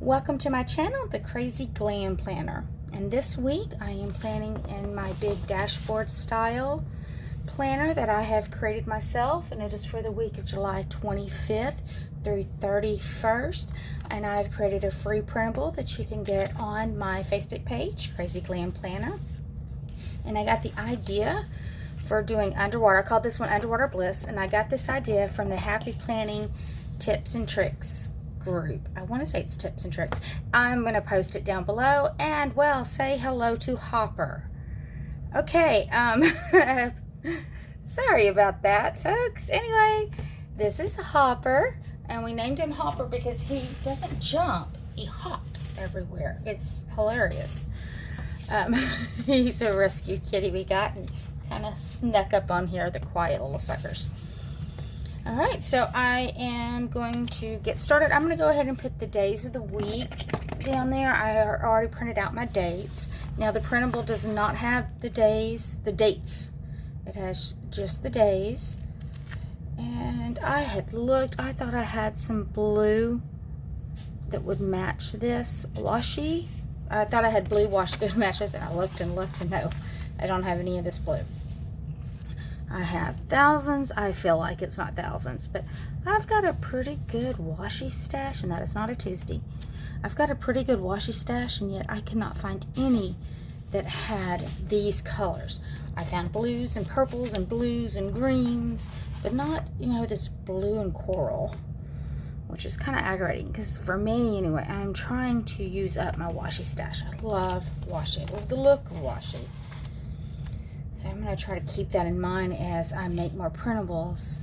Welcome to my channel, The Crazy Glam Planner. And this week I am planning in my big dashboard style planner that I have created myself, and it is for the week of July 25th through 31st. And I've created a free printable that you can get on my Facebook page, Crazy Glam Planner. And I got the idea for doing underwater. I called this one Underwater Bliss, and I got this idea from the Happy Planning Tips and Tricks group. I want to say it's tips and tricks. I'm going to post it down below, and well, say hello to Hopper. Okay, sorry about that, folks. Anyway, this is Hopper, and we named him Hopper because he doesn't jump, he hops everywhere. It's hilarious. He's a rescue kitty we got and kind of snuck up on here, the quiet little suckers. All right, so I am going to get started. I'm going to go ahead and put the days of the week down there. I already printed out my dates. Now, the printable does not have the dates. It has just the days. And I had looked, I thought I had some blue that would match this washi. I thought I had blue washi that would match this, and I looked and looked, and no, I don't have any of this blue. I have thousands. I feel like it's not thousands, but I've got a pretty good washi stash, and that is not a Tuesday. I've got a pretty good washi stash, and yet I could not find any that had these colors. I found blues and purples and blues and greens, but not, this blue and coral, which is kind of aggravating because for me, anyway, I'm trying to use up my washi stash. I love washi. I love the look of washi. So I'm going to try to keep that in mind as I make more printables,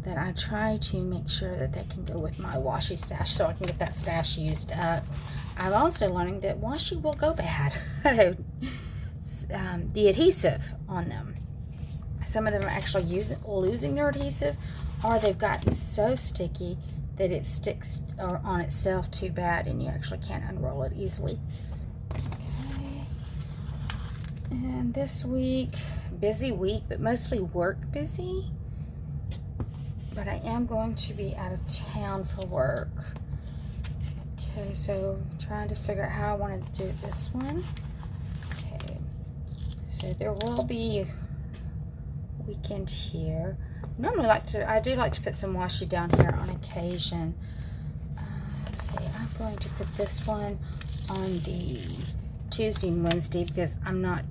that I try to make sure that they can go with my washi stash so I can get that stash used up. I'm also learning that washi will go bad. The adhesive on them. Some of them are actually losing their adhesive, or they've gotten so sticky that it sticks on itself too bad and you actually can't unroll it easily. And this week, busy week, but mostly work busy. But I am going to be out of town for work. Okay, so trying to figure out how I want to do this one. Okay, so there will be a weekend here. Normally I do like to put some washi down here on occasion. Let's see, I'm going to put this one on the Tuesday and Wednesday because I'm not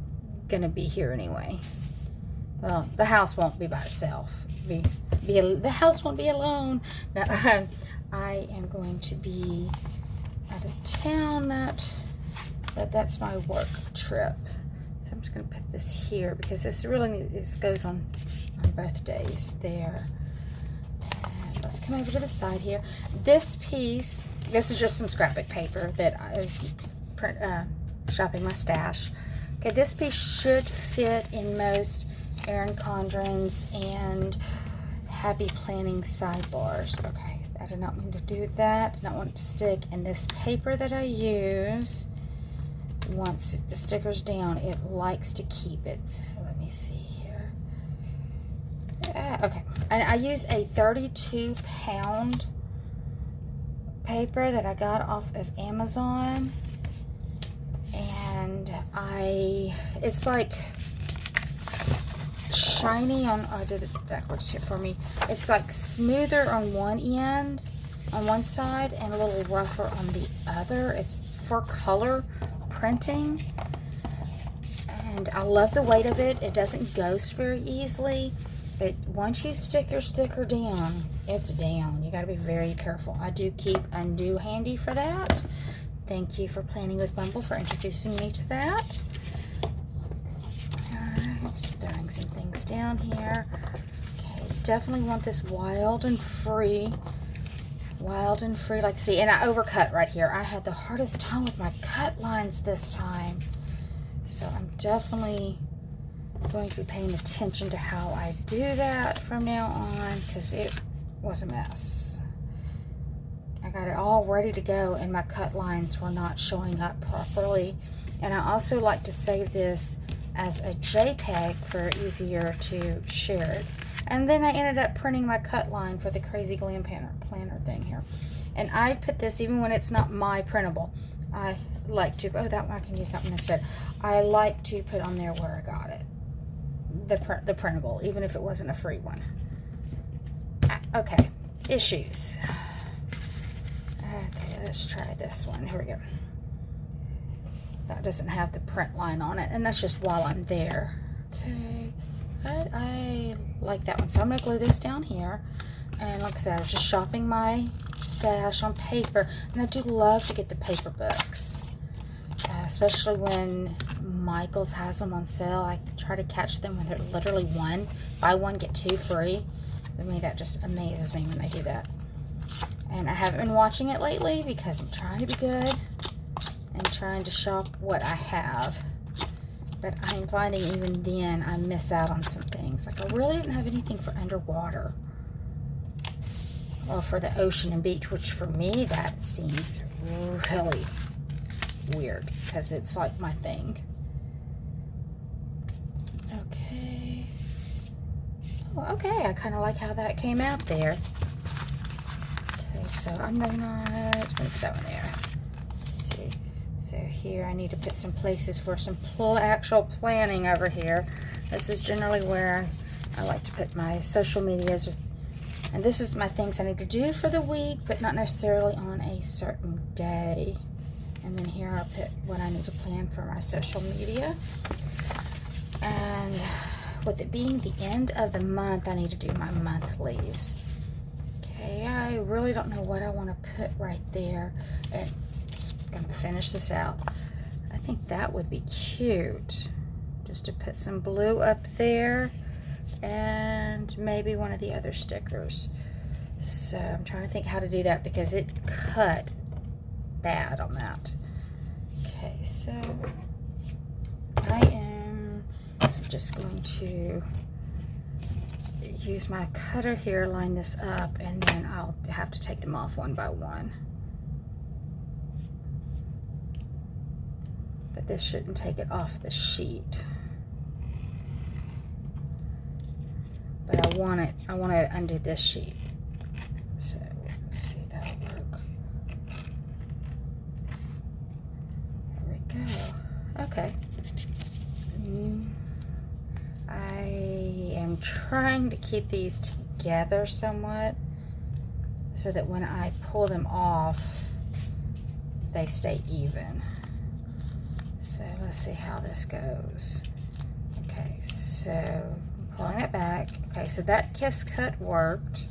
gonna be here anyway. Well, the house won't be by itself. The house won't be alone. No, I am going to be out of town. That's my work trip. So I'm just gonna put this here because this goes on both days there. And let's come over to the side here. This piece, this is just some scrapbook paper that I was shopping my stash. Okay, this piece should fit in most Erin Condren's and Happy Planning sidebars. Okay, I did not mean to do that. Did not want it to stick. And this paper that I use, once the sticker's down, it likes to keep it. Let me see here. Okay, and I use a 32-pound paper that I got off of Amazon. And it's like shiny on, I did it backwards here for me. It's like smoother on one end, on one side, and a little rougher on the other. It's for color printing. And I love the weight of it. It doesn't ghost very easily. But once you stick your sticker down, it's down. You got to be very careful. I do keep undo handy for that. Thank you for Planning with Bumble for introducing me to that. Alright, just throwing some things down here. Okay, definitely want this wild and free. Wild and free, like, see, and I overcut right here. I had the hardest time with my cut lines this time. So I'm definitely going to be paying attention to how I do that from now on, because it was a mess. I got it all ready to go and my cut lines were not showing up properly. And I also like to save this as a JPEG for easier to share it. And then I ended up printing my cut line for the Crazy Glam Planner thing here. And I put this even when it's not my printable. I like to, oh, that one I can use something instead. I like to put on there where I got it. The printable, even if it wasn't a free one. Okay, issues. Okay, let's try this one. Here we go. That doesn't have the print line on it, and that's just while I'm there. Okay, I like that one, so I'm going to glue this down here. And like I said, I was just shopping my stash on paper, and I do love to get the paper books, especially when Michaels has them on sale. I try to catch them when they're literally buy one get two free. To me, that just amazes me when they do that. And I haven't been watching it lately because I'm trying to be good and trying to shop what I have. But I'm finding even then I miss out on some things. Like, I really didn't have anything for underwater or for the ocean and beach, which for me that seems really weird because it's like my thing. Okay. Oh, okay, I kind of like how that came out there. Okay, so I'm gonna put that one there. Let's see. So here I need to put some places for some actual planning over here. This is generally where I like to put my social medias. And this is my things I need to do for the week, but not necessarily on a certain day. And then here I'll put what I need to plan for my social media. And with it being the end of the month, I need to do my monthlies. Okay, I really don't know what I want to put right there. And I'm just going to finish this out. I think that would be cute. Just to put some blue up there. And maybe one of the other stickers. So I'm trying to think how to do that because it cut bad on that. Okay, so I am just going to use my cutter here, line this up, and then I'll have to take them off one by one. But this shouldn't take it off the sheet. But I want to undo this sheet. So let's see, that'll work. There we go. Okay. I am trying to keep these together somewhat so that when I pull them off, they stay even. So let's see how this goes. Okay, so pulling it back. Okay, so that kiss cut worked.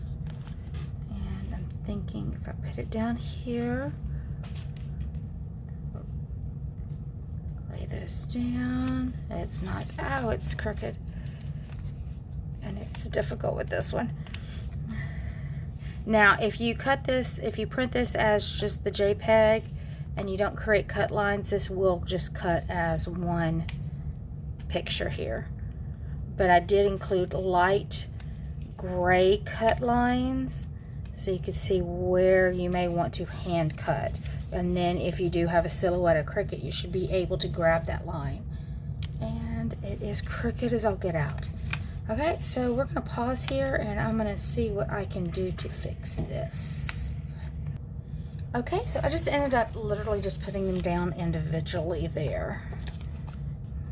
And I'm thinking if I put it down here, lay those down. It's not, oh, it's crooked. And it's difficult with this one. Now, if you cut this, if you print this as just the JPEG and you don't create cut lines, this will just cut as one picture here. But I did include light gray cut lines so you can see where you may want to hand cut. And then if you do have a silhouette of cricket, you should be able to grab that line. And it is crooked as I'll get out. Okay, so we're going to pause here and I'm going to see what I can do to fix this. Okay, so I just ended up literally just putting them down individually there,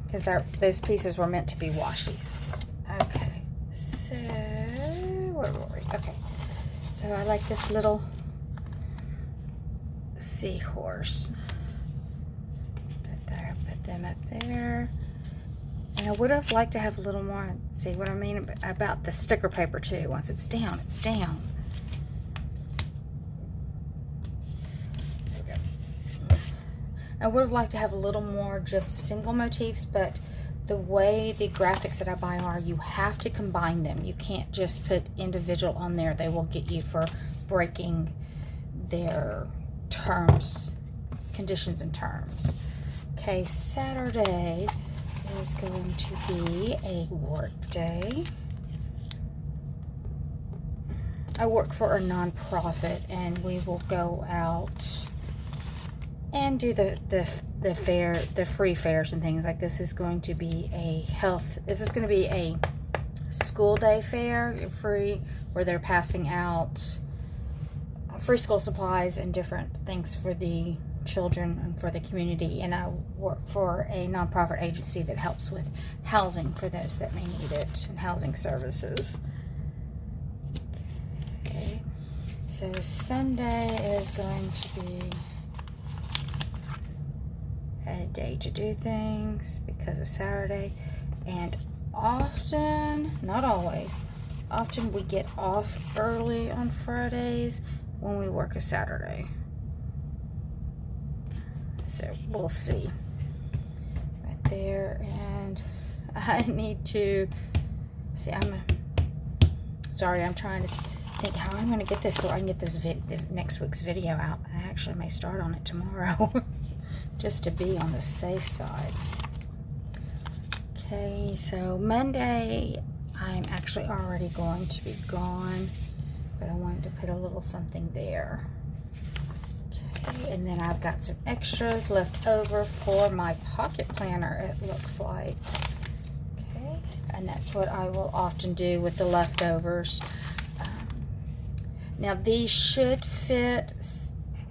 because those pieces were meant to be washies. Okay, so where were we? Okay, so I like this little seahorse. Put them up there. And I would have liked to have a little more, see what I mean about the sticker paper too. Once it's down, it's down. There we go. I would have liked to have a little more just single motifs, but the way the graphics that I buy are, you have to combine them. You can't just put individual on there. They will get you for breaking their terms, conditions and terms. Okay, Saturday is going to be a work day. I work for a nonprofit and we will go out and do the fair, the free fairs and things like this. Is going to be this is going to be a school day fair, free, where they're passing out free school supplies and different things for the children and for the community. And I work for a nonprofit agency that helps with housing for those that may need it, and housing services. Okay, so Sunday is going to be a day to do things because of Saturday, and often, not always, often we get off early on Fridays when we work a Saturday. So we'll see. Right there. And I need to see, I'm trying to think how I'm going to get this so I can get this next week's video out. I actually may start on it tomorrow just to be on the safe side. Okay, so Monday I'm actually already going to be gone, but I wanted to put a little something there. Okay, and then I've got some extras left over for my pocket planner, it looks like. Okay, and that's what I will often do with the leftovers. Now these should fit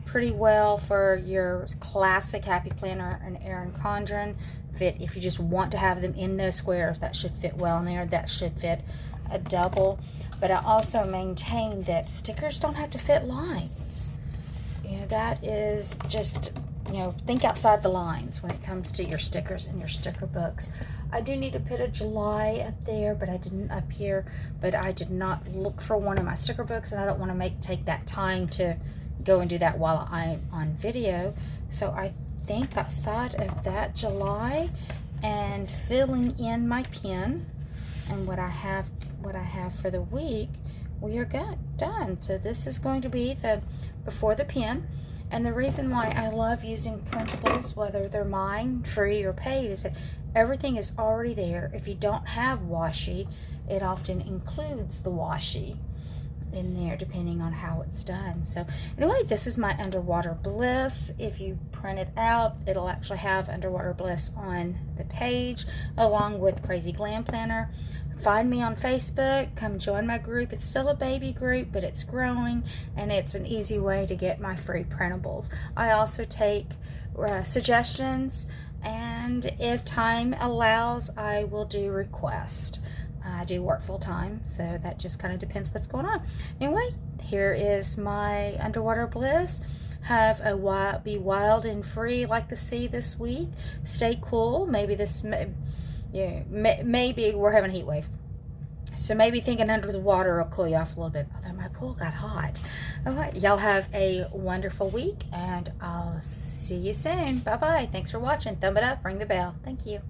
pretty well for your classic Happy Planner and Erin Condren. Fit if you just want to have them in those squares, that should fit well in there. That should fit a double. But I also maintain that stickers don't have to fit lines. You know, that is just, you know, think outside the lines when it comes to your stickers and your sticker books. I do need to put a July up there, but I didn't up here. But I did not look for one in my sticker books, and I don't want to take that time to go and do that while I'm on video. So I think outside of that July and filling in my pen and what I have for the week, we are done. So this is going to be the before the pen. And the reason why I love using printables, whether they're mine, free or paid, is that everything is already there. If you don't have washi, it often includes the washi in there depending on how it's done. So anyway, this is my Underwater Bliss. If you print it out, it'll actually have Underwater Bliss on the page along with Crazy Glam Planner. Find me on Facebook, come join my group. It's still a baby group, but it's growing, and it's an easy way to get my free printables. I also take suggestions, and if time allows, I will do requests. I do work full time, so that just kind of depends what's going on. Anyway, here is my Underwater Bliss. Be wild and free like the sea this week. Stay cool. Maybe maybe we're having a heat wave, so maybe thinking under the water will cool you off a little bit. Although my pool got hot. All right, y'all have a wonderful week, and I'll see you soon. Bye bye. Thanks for watching. Thumb it up, ring the bell. Thank you.